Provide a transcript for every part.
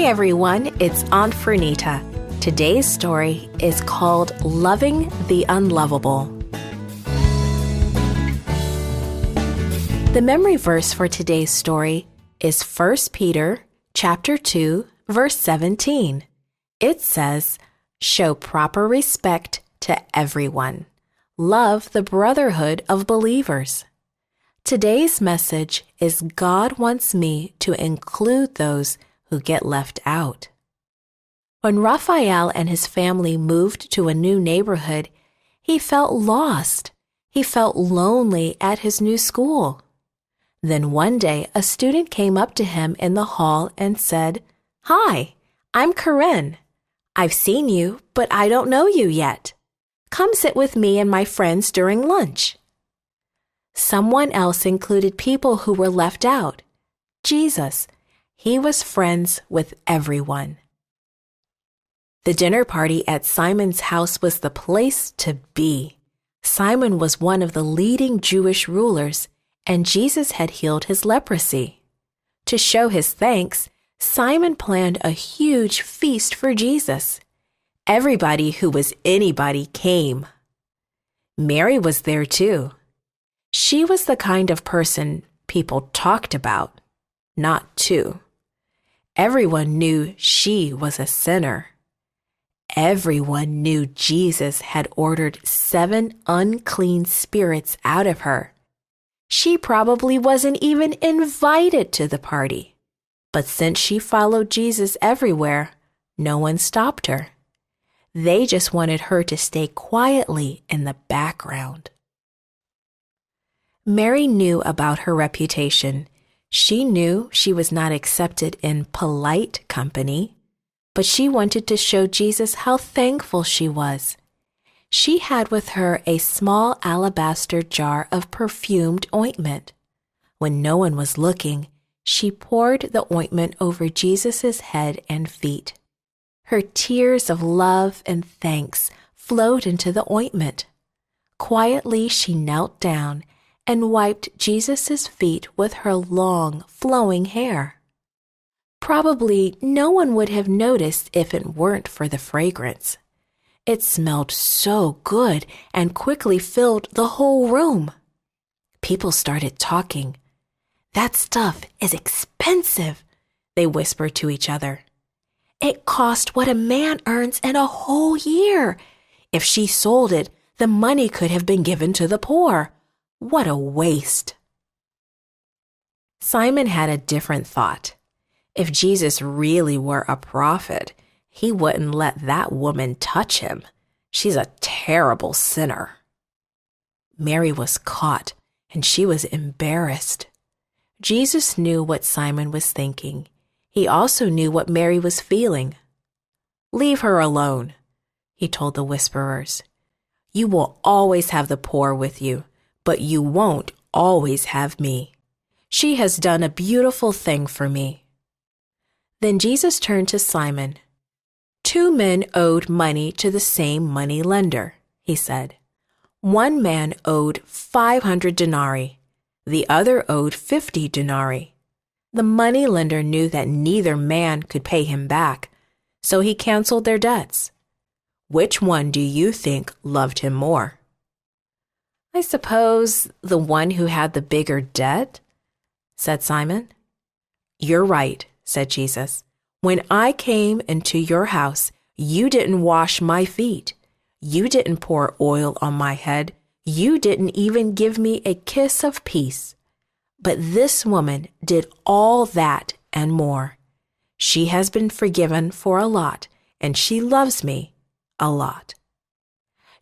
everyone, it's Aunt Fernita. Today's story is called Loving the Unlovable. The memory verse for today's story is 1 Peter chapter 2, verse 17. It says, "Show proper respect to everyone. Love the brotherhood of believers." Today's message is God wants me to include those who get left out. When Raphael and his family moved to a new neighborhood, he felt lost. He felt lonely at his new school. Then one day, a student came up to him in the hall and said, "Hi, I'm Corinne. I've seen you, but I don't know you yet. Come sit with me and my friends during lunch." Someone else included people who were left out. Jesus. He was friends with everyone. The dinner party at Simon's house was the place to be. Simon was one of the leading Jewish rulers, and Jesus had healed his leprosy. To show his thanks, Simon planned a huge feast for Jesus. Everybody who was anybody came. Mary was there too. She was the kind of person people talked about, not to. Everyone knew she was a sinner. Everyone knew Jesus had ordered 7 unclean spirits out of her. She probably wasn't even invited to the party. But since she followed Jesus everywhere, no one stopped her. They just wanted her to stay quietly in the background. Mary knew about her reputation. She knew she was not accepted in polite company, but she wanted to show Jesus how thankful she was. She had with her a small alabaster jar of perfumed ointment. When no one was looking, she poured the ointment over Jesus' head and feet. Her tears of love and thanks flowed into the ointment. Quietly, she knelt down and wiped Jesus' feet with her long, flowing hair. Probably no one would have noticed if it weren't for the fragrance. It smelled so good and quickly filled the whole room. People started talking. "That stuff is expensive," they whispered to each other. "It cost what a man earns in a whole year. If she sold it, the money could have been given to the poor. What a waste." Simon had a different thought. If Jesus really were a prophet, he wouldn't let that woman touch him. She's a terrible sinner. Mary was caught, and she was embarrassed. Jesus knew what Simon was thinking. He also knew what Mary was feeling. "Leave her alone," he told the whisperers. "You will always have the poor with you, but you won't always have me. She has done a beautiful thing for me." Then Jesus turned to Simon. "2 men owed money to the same money lender," he said. "One man owed 500 denarii. The other owed 50 denarii. The money lender knew that neither man could pay him back, so he canceled their debts. Which one do you think loved him more?" "I suppose the one who had the bigger debt," said Simon. "You're right," said Jesus. "When I came into your house, you didn't wash my feet. You didn't pour oil on my head. You didn't even give me a kiss of peace. But this woman did all that and more. She has been forgiven for a lot, and she loves me a lot."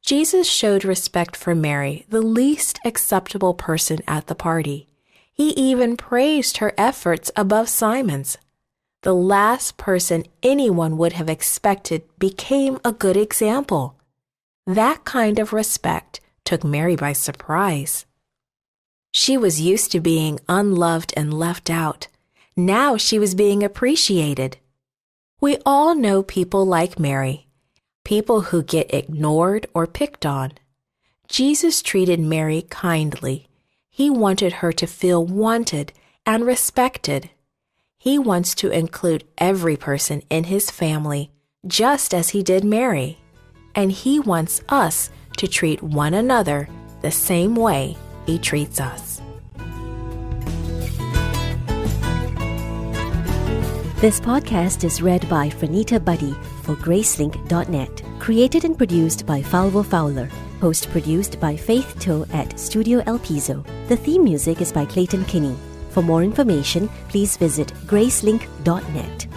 Jesus showed respect for Mary, the least acceptable person at the party. He even praised her efforts above Simon's. The last person anyone would have expected became a good example. That kind of respect took Mary by surprise. She was used to being unloved and left out. Now she was being appreciated. We all know people like Mary, people who get ignored or picked on. Jesus treated Mary kindly. He wanted her to feel wanted and respected. He wants to include every person in his family, just as he did Mary. And he wants us to treat one another the same way he treats us. This podcast is read by Franita Buddy for Gracelink.net. Created and produced by Falvo Fowler. Post-produced by Faith Toe at Studio El Piso. The theme music is by Clayton Kinney. For more information, please visit Gracelink.net.